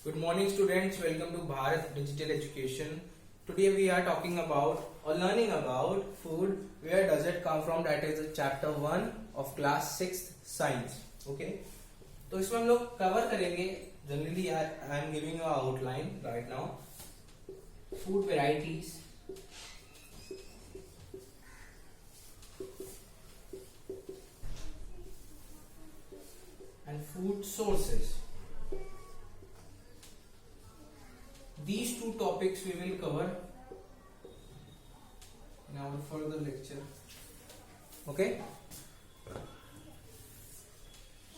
Good morning students, welcome to Bharat Digital Education. Today we are talking about or learning about food. Where does it come from? That is chapter 1 of class 6th science. Okay, तो इसमें हम लोग cover करेंगे generally I am giving a outline right now. Food varieties, and food sources. These two topics we will cover in our further lecture. Okay,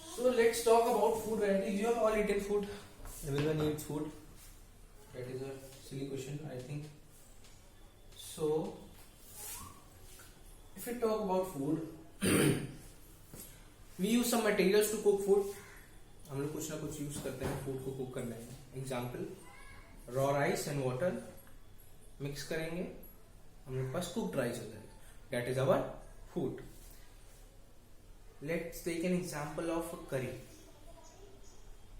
so let's talk about food varieties. You have all eaten food. Everyone eats food. That is a silly question, I think. So if we talk about food, we use some materials to cook food. हम लोग कुछ ना कुछ use करते हैं food को cook करने में. Example, raw rice and water mix करेंगे, हम लोग पास कुक्ड राइस हो जाएगा. That is our food. Let's take an example of curry,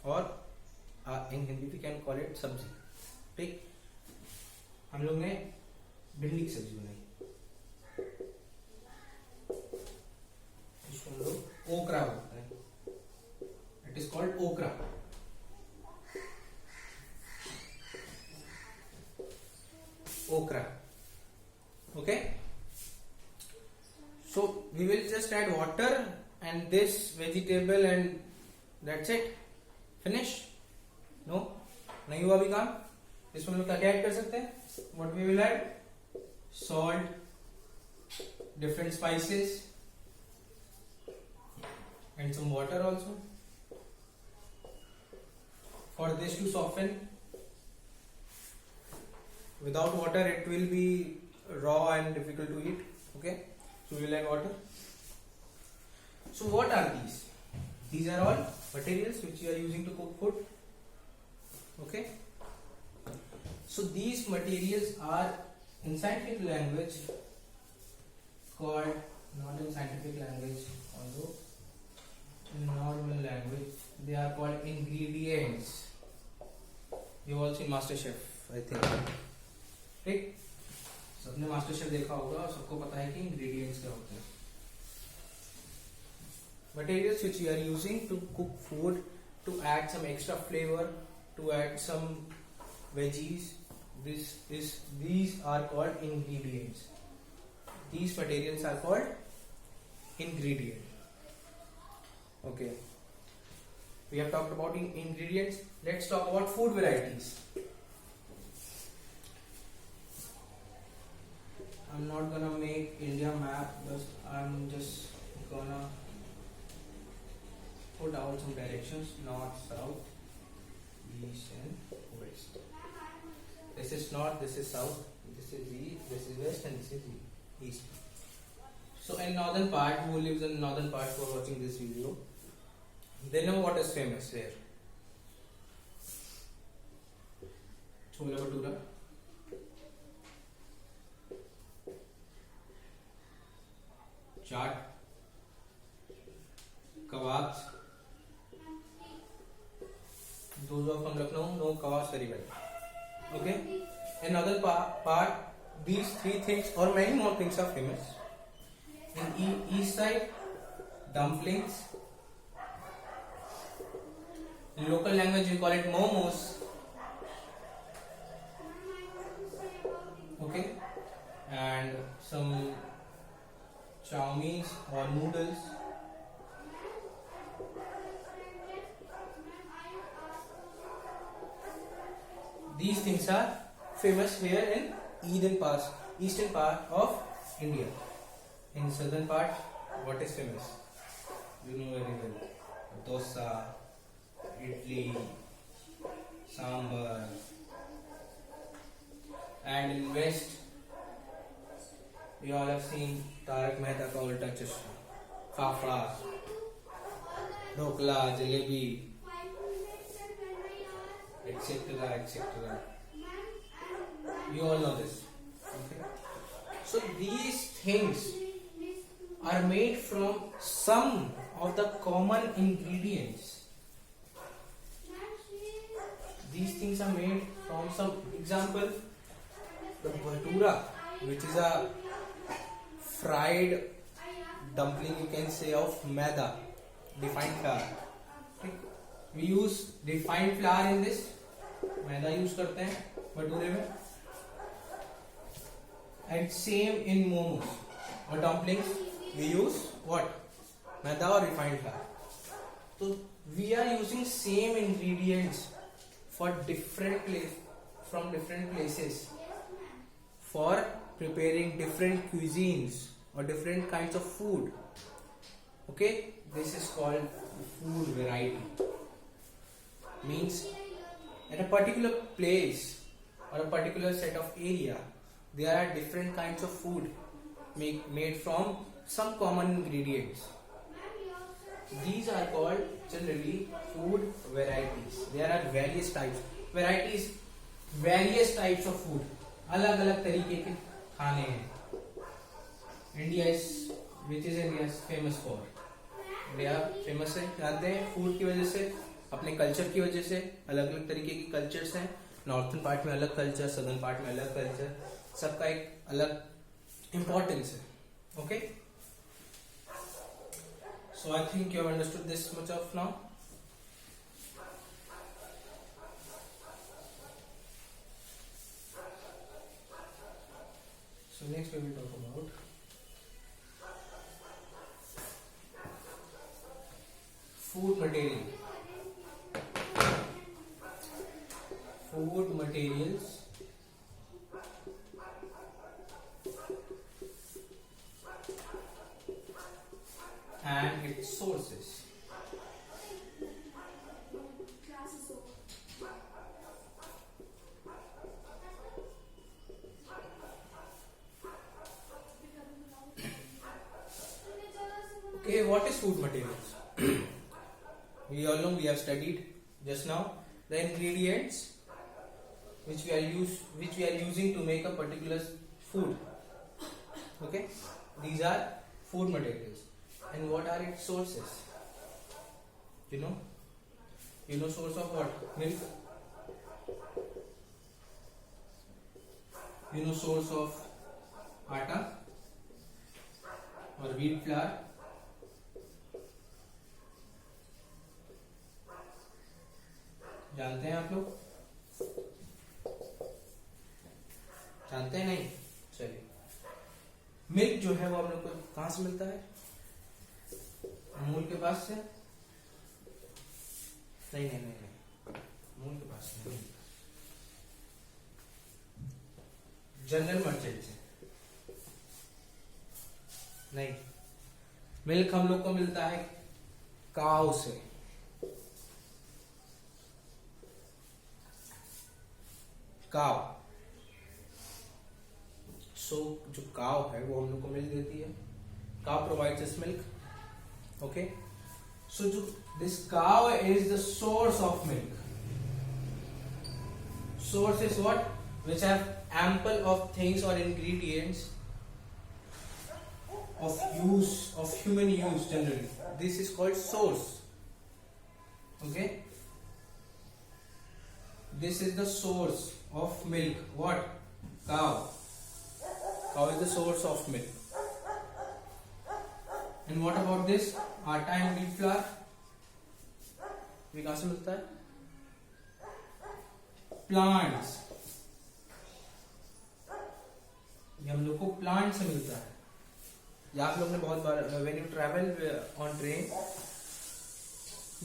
और in Hindi we can call it sabzi. ठीक, हम लोग ने भिंडी की सब्जी बनाई, इसको हम लोग ओकरा बोलते हैं. इट इज कॉल्ड ओकरा. Okra. Okay, so we will just add water and this vegetable and that's it. Finish? No, नहीं हुआ अभी काम. इसमें हम लोग क्या ऐड कर सकते हैं? What we will add? Salt, different spices and some water also for this to soften. Without water it will be raw and difficult to eat. Okay, so we will add water. So what are these? These are all materials which you are using to cook food. Okay, so these materials are in scientific language called, not in scientific language, although in normal language they are called ingredients. You all seen MasterChef, I think. ठीक, सबने master chef देखा होगा और सबको पता है कि ingredients क्या होते हैं. Materials which you are using to cook food, to add some extra flavor, to add some veggies. These are called ingredients. These materials are called ingredient. Okay, we have talked about ingredients. Let's talk about food varieties. I'm not gonna make India map, but I'm just gonna put out some directions: north, south, east and west. This is north, this is south, this is east, this is west, and this is east. So in northern part, who lives in northern part who are watching this video, they know what is famous here. Chola bhatura, chaat, kebabs. Those are from Lucknow, no kebabs very well. Okay, another part, these three things or many more things are famous. In east side, dumplings. In local language we call it momos. Okay, and some chow mein or noodles. These things are famous here in eastern part of India. In southern part, what is famous? You know very well. Dosa, idli, sambar. And in west, we all have seen Tarak Mehta ka Ulta Chashma, Fafda, Dhokla, Jalebi, etc. etc. You all know this. Okay? So these things are made from some of the common ingredients these things are made from some example. The bhatura, which is a fried dumpling, you can say, of maida, refined flour. Okay. We use refined flour in this. Maida use करते हैं भटूरे में. And same in momos or dumplings, we use what? मैदा और refined flour. So we are using same ingredients for from different places for preparing different cuisines or different kinds of food. Okay, this is called food variety. Means at a particular place or a particular set of area, there are different kinds of food made from some common ingredients. These are called generally food varieties. There are various types. Varieties, various types of food. अलग अलग तरीके के खाने हैं. India which is India famous for. India famous है, जानते हैं, food की वजह से, अपने कल्चर की वजह से. अलग अलग तरीके की कल्चर्स हैं. नॉर्थन पार्ट में अलग कल्चर, सदर्न पार्ट में अलग कल्चर, सबका एक अलग इम्पोर्टेंस है. Okay, so I think you have understood this much of now. So next we will talk about food materials and its sources. Okay, what is food materials? We all know, we have studied just now the ingredients which we are using to make a particular food. Okay, these are food materials. And what are its sources? You know source of what? Milk. You know source of atta or wheat flour. जानते हैं आप लोग? जानते हैं नहीं? चलिए, milk जो है वो हम लोग को कहां से मिलता है? अमूल के पास से? नहीं, अमूल के पास से नहीं, जनरल मर्चेंट से नहीं. मिल्क हम लोग को मिलता है काऊ से. काव. सो जो काव है वो हम लोग को मिल्क देती है. काव प्रोवाइड्स अस मिल्क. ओके, सो जो दिस काव is the source of milk. Source is what? which have ample of things or ingredients of human use generally. This is called source. Okay, this is the source of milk. What? Cow. Cow is the source of milk. And what about this आटा and wheat flour? ये कहां से मिलता है? Plants. ये हम लोग को प्लांट से मिलता है. या आप लोग ने बहुत बार when you travel on train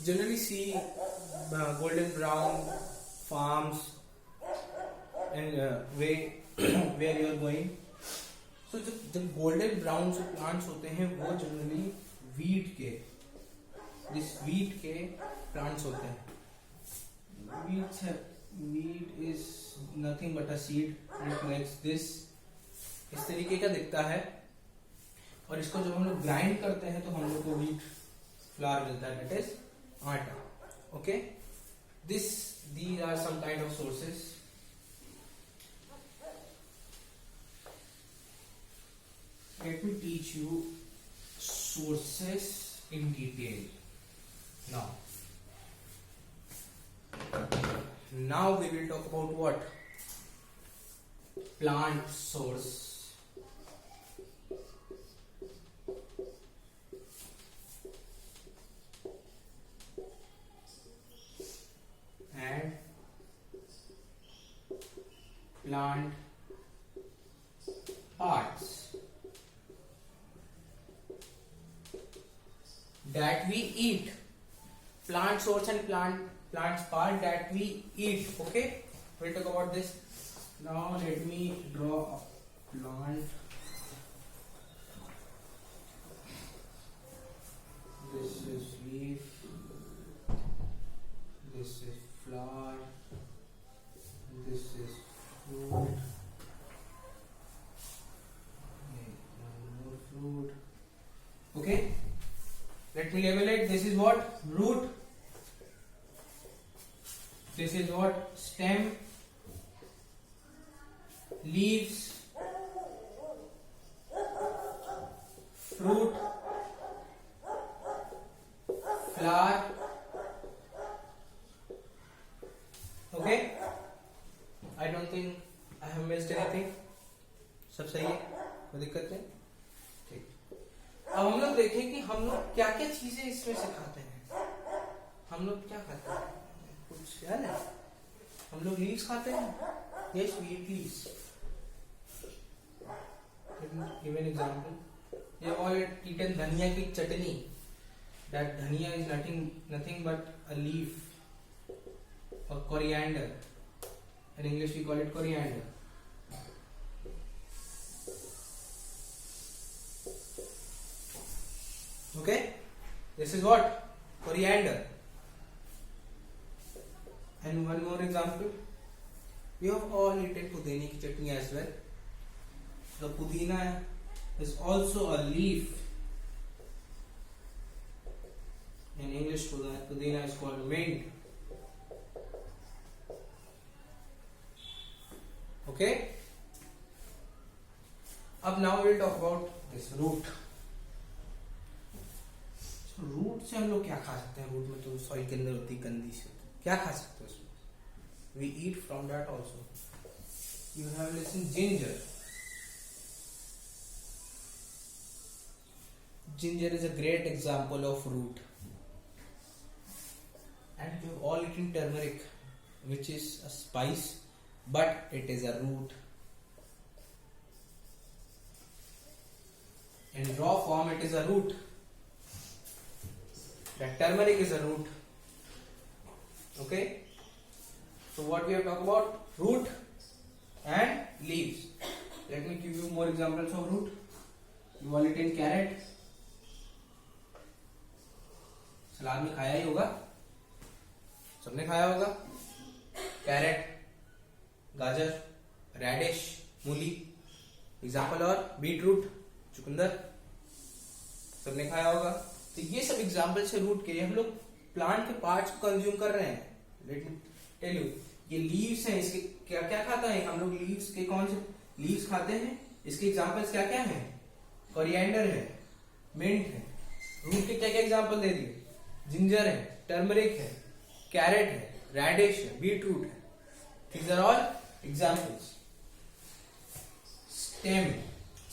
generally see golden brown farms and where you are going. So the golden brown जो plants होते हैं वो generally wheat के plants होते हैं. Wheat is nothing but a seed. It makes this इस तरीके का दिखता है. और इसको जब हम लोग ग्राइंड करते हैं तो हम लोग को व्हीट फ्लावर मिलता है, दैट इज आटा. Okay, these are some kind of sources. Let me teach you sources in detail. Now Now we will talk about what? Plant source. And plant parts that we eat. Plant source and plants part that we eat. Okay, we'll talk about this. Now let me draw a plant. This is leaf, this is flower, this is fruit, more fruit. Okay, let me label it. This is what? Root. This is what? Stem, leaves, fruit, flower. Okay, I don't think I have missed anything. सब सही है, कोई दिक्कत नहीं। ठीक, अब हम लोग देखें कि हम लोग क्या क्या चीजें इसमें से खाते हैं। हम लोग क्या खाते हैं, कुछ याद है? हम लोग लीव्स खाते हैं। Yes, we eat leaves. Let me give an example. You have all eaten dhania ki chutney. That dhania is nothing but a leaf, or coriander. In English we call it coriander. Okay, this is what? Coriander. And one more example. We have all eaten pudina ki chutney as well. The pudina is also a leaf. In English, pudina is called mint. Okay. अब now we will talk about this root. So root से हम लोग क्या खा सकते हैं? root में तो soil के अंदर होती गंदी सी होती, क्या खा सकते हैं उसमें? We eat from that also. You have listened ginger. Ginger is a great example of root. And you have all eaten turmeric, which is a spice, but it is a root. In raw form, it is a root. That turmeric is a root. Okay. So what we have talked about? Root and leaves. Let me give you more examples of root. You all eaten carrot. सलाद में खाया ही होगा, सबने खाया होगा। Carat, गाजर, reddish, मूली, example, और beetroot, चुकंदर, सबने खाया होगा। तो ये सब एग्जाम्पल है रूट के। हम लोग प्लांट के पार्ट्स को कंज्यूम कर रहे हैं। लेट मी टेल यू, ये लीव्स हैं, इसके क्या क्या खाता है हम लोग? लीव्स के कौन से लीव्स खाते हैं? इसके एग्जाम्पल्स क्या क्या हैं? कोरिएंडर है, मिंट है। रूट के क्या क्या एग्जाम्पल दे दिए? जिंजर है, टर्मरिक है, कैरेट है, रेडिश है, बीटरूट है। These are all examples. Stem,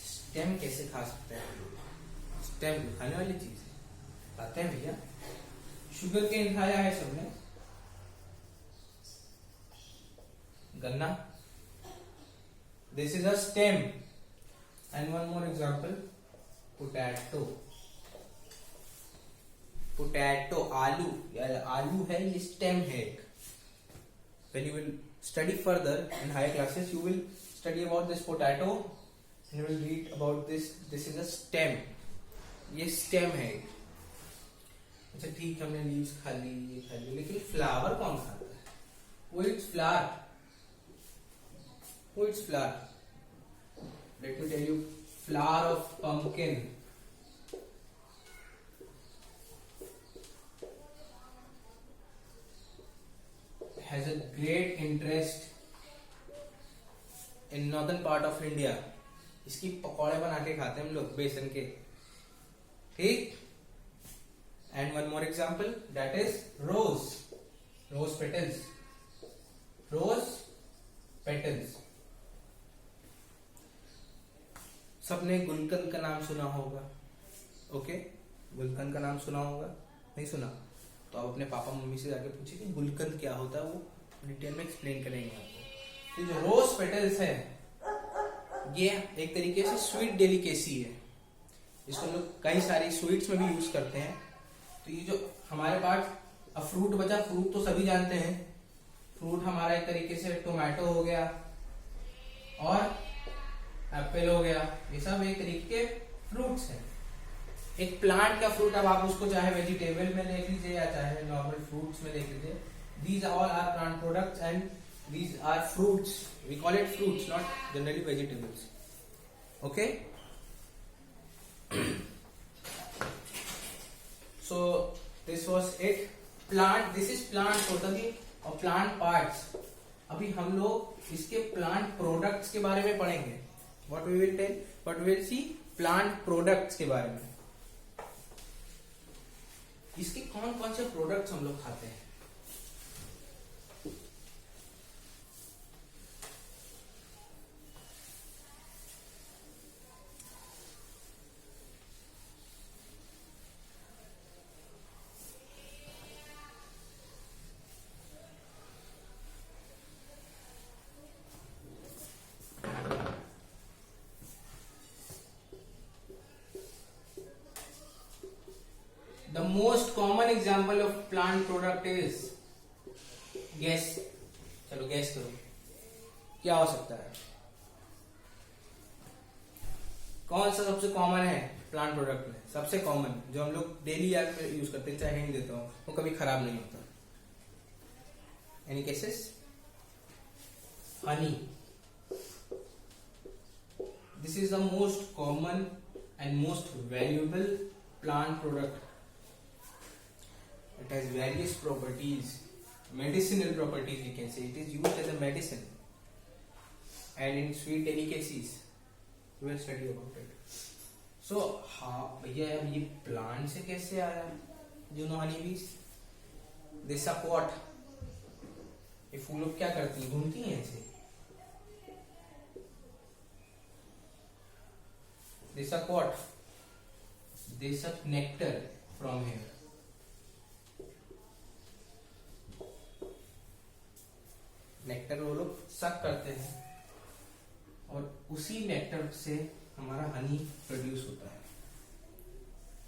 stem कैसे खा सकते हैं? स्टेम खाने वाली चीज है, खाते हैं भैया। शुगर केन खाया है सबने, गन्ना, this is a stem. And one more example, potato. Potato, आलू, यार आलू है, ये स्टेम है। When you will study further in higher classes, you will study about this potato and you will read about this. This is a stem. ये stem है। अच्छा ठीक है, हमने लीव्स खा ली, ये खा ली, लेकिन फ्लावर कौन खाता है? Who eats flower? Who eats flower? Let me tell you, flower of pumpkin. Has a great interest in northern part of India. इसकी पकौड़े बना के खाते हैं हम लोग बेसन के, ठीक। And one more example, that is rose, rose petals. Rose petals. सबने गुलकंद का नाम सुना होगा, ओके, गुलकंद का नाम सुना होगा, नहीं सुना तो आप अपने पापा मम्मी से जाके पूछिए कि गुलकंद क्या होता है, वो डिटेल में एक्सप्लेन करेंगे आपको। तो जो रोज पेटल्स है ये एक तरीके से स्वीट डेलिकेसी है, इसको हम लोग कई सारी स्वीट्स में भी यूज करते हैं। तो ये जो हमारे पास अब फ्रूट बचा, फ्रूट तो सभी जानते हैं, फ्रूट हमारा एक तरीके से टोमेटो हो गया और एप्पल हो गया, ये सब एक तरीके के फ्रूट्स हैं। एक प्लांट का फ्रूट, अब आप उसको चाहे वेजिटेबल में देख लीजिए या चाहे नॉर्मल फ्रूट्स में देख लीजिए, these all are plant products and these are fruits, we call it fruits, not generally vegetables, okay. So this was it, plant, this is plant totally और plant parts। अभी हम लोग इसके plant products के बारे में पढ़ेंगे, what we will see plant products के बारे में। इसके कौन कौन से products हम लोग खाते हैं। The most common example of plant product is, guess, चलो guess करो क्या हो सकता है, कौन सा सबसे कॉमन है प्लांट प्रोडक्ट में, सबसे कॉमन जो हम लोग डेली लाइफ में यूज करते हैं, चाहे हिंट देता हूँ, वो कभी खराब नहीं होता। Any cases, Honey, this is the most common and most valuable plant product. It has various properties, medicinal properties we can say. It is used as a medicine and in sweet delicacies. We will study about it. So हाँ भैया अब ये plant से कैसे आया, you know honey bees, they suck what, ये फूल क्या करती हैं, घूमती हैं ऐसे, they suck what, they suck nectar from here। Nectar वो लोग सक करते हैं और उसी नेक्टर से हमारा हनी प्रोड्यूस होता है।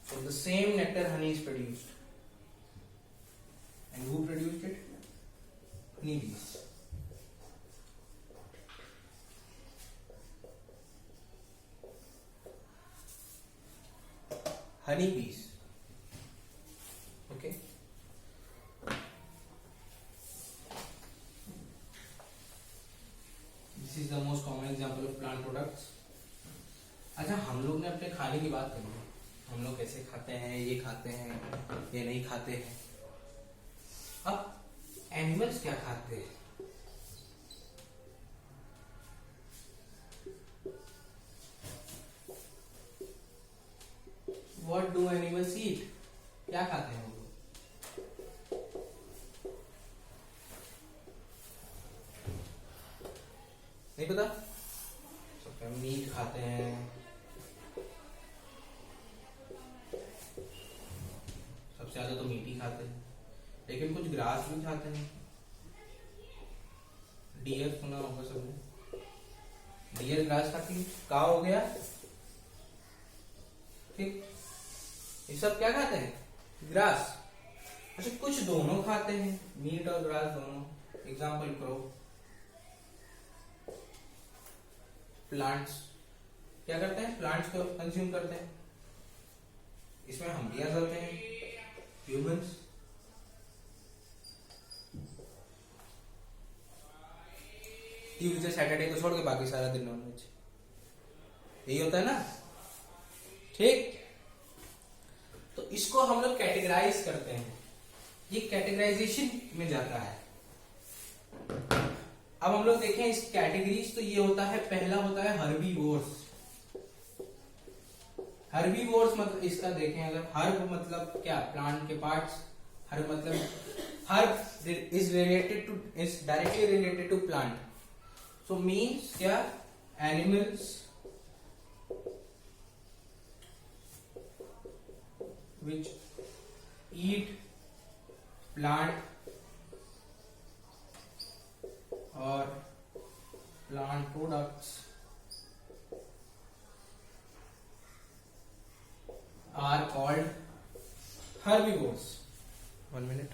So the same nectar honey is produced, and who produced it? Honeybees. Honeybees. Okay. This is the most common example of plant products. अच्छा, हम लोग ने अपने खाने की बात करी, हम लोग कैसे खाते हैं, ये खाते हैं, ये नहीं खाते हैं। अब एनिमल्स क्या खाते हैं? What do animals eat? क्या खाते हैं वो लोग? नहीं पता? सब मीट खाते हैं, सबसे ज्यादा तो मीट ही खाते हैं, लेकिन कुछ ग्रास भी खाते हैं। डियर सुना होगा सबने, डियर ग्रास खाती है। काव हो गया, ठीक, ये सब क्या खाते हैं? ग्रास। अच्छा, कुछ दोनों खाते हैं, मीट और ग्रास दोनों। एग्जाम्पल करो, प्लांट्स क्या करते हैं? प्लांट्स को कंज्यूम करते हैं, इसमें हम भी आ जाते हैं, ह्यूमंस। ट्यूसडे सैटरडे को छोड़ के बाकी सारा दिन नॉनवेज, यही होता है ना, ठीक। तो इसको हम लोग कैटेगराइज करते हैं, ये कैटेगराइजेशन में जाता है। अब हम लोग देखें इस कैटेगरीज, तो ये होता है, पहला होता है हर्बीवोर्स। हर्बीवोर्स मतलब इसका देखें, अगर हर्ब मतलब क्या, प्लांट के पार्ट्स, हर्ब मतलब herb is directly related to plant. So means क्या, animals which eat plant or plant products are called herbivores. 1 minute.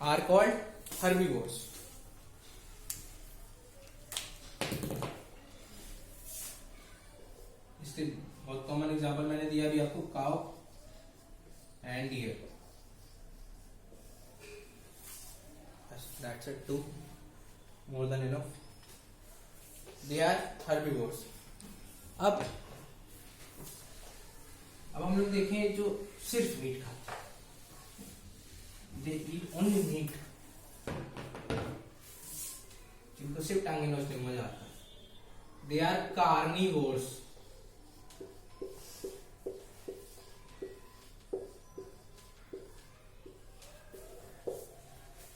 Are called herbivores. इसके बहुत कॉमन एग्जांपल मैंने दिया अभी आपको, cow and deer. That's it, 2 more than enough. They are herbivores. अब हम लोग देखें जो सिर्फ मीट खाते हैं. They eat only meat. जिनको सिर्फ टांगे नोचने में मजा आता है. They are carnivores.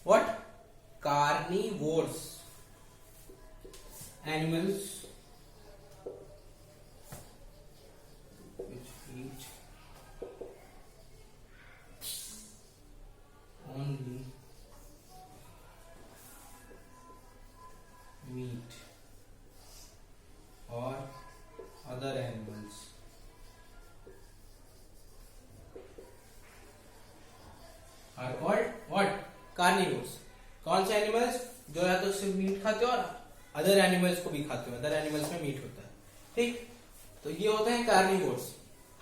What? Carnivores. Animals which eat only meat or other animals are called what? Carnivores. कौन से एनिमल्स? जो या तो सिर्फ मीट खाते हो और अदर एनिमल्स को भी खाते हो. अदर एनिमल्स में मीट होता है. ठीक, तो ये होते हैं कार्निवोर्स.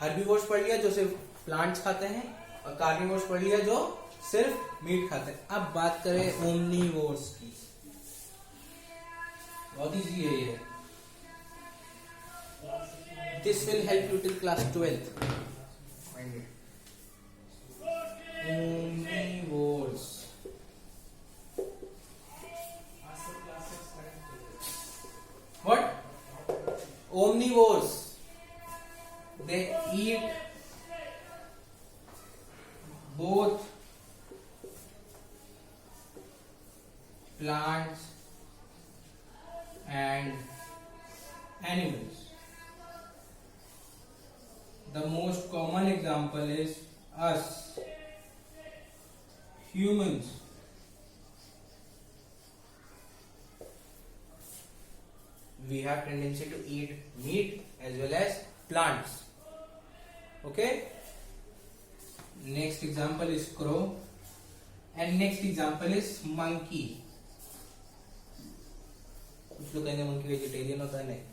हर्बीवोर्स पढ़ लिया जो सिर्फ प्लांट्स खाते हैं, और कार्निवोर्स पढ़ लिया जो सिर्फ मीट खाते हैं. अब बात करें ओमनीवोर्स की. बहुत इजी है ये. This will help you till class 12th. Omnivores. What? Omnivores. They eat both plants and animals. The most common example is us, humans. We have tendency to eat meat as well as plants. Okay. Next example is crow, and next example is monkey. कुछ लोग कहेंगे monkey vegetarian होता है. नहीं,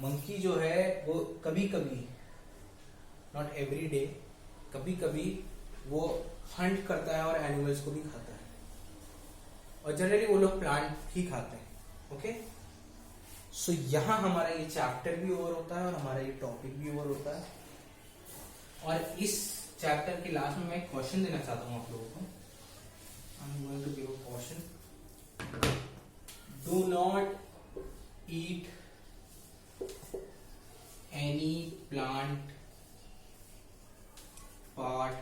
monkey जो है वो कभी कभी, नॉट एवरी डे, कभी कभी वो हंट करता है और एनिमल्स को भी खाता है, और जनरली वो लोग प्लांट ही खाते हैं. ओके. सो यहां हमारा ये चैप्टर भी ओवर होता है और हमारा ये टॉपिक भी ओवर होता है. और इस चैप्टर के लास्ट में मैं एक क्वेश्चन देना चाहता हूं आप लोगों को. I am going to give a question. Do not eat any plant part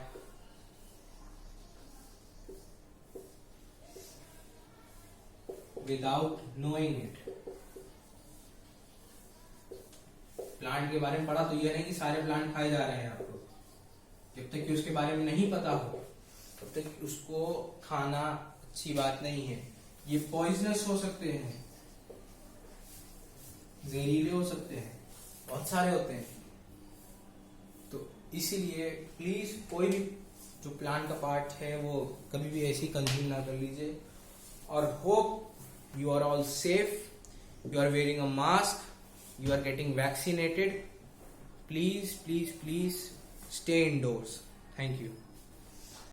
without knowing it. Plant के बारे में पढ़ा तो यह नहीं कि सारे प्लांट खाए जा रहे हैं आपको. जब तक कि उसके बारे में नहीं पता हो तब तक उसको खाना अच्छी बात नहीं है. ये पॉइजनस हो सकते हैं, जहरीले हो सकते हैं, बहुत सारे होते हैं. तो इसीलिए प्लीज कोई भी जो प्लांट का पार्ट है वो कभी भी ऐसे ही कंज्यूम ना कर लीजिए. और hope you are all safe, you are wearing a mask, you are getting vaccinated. Please stay indoors. Thank you.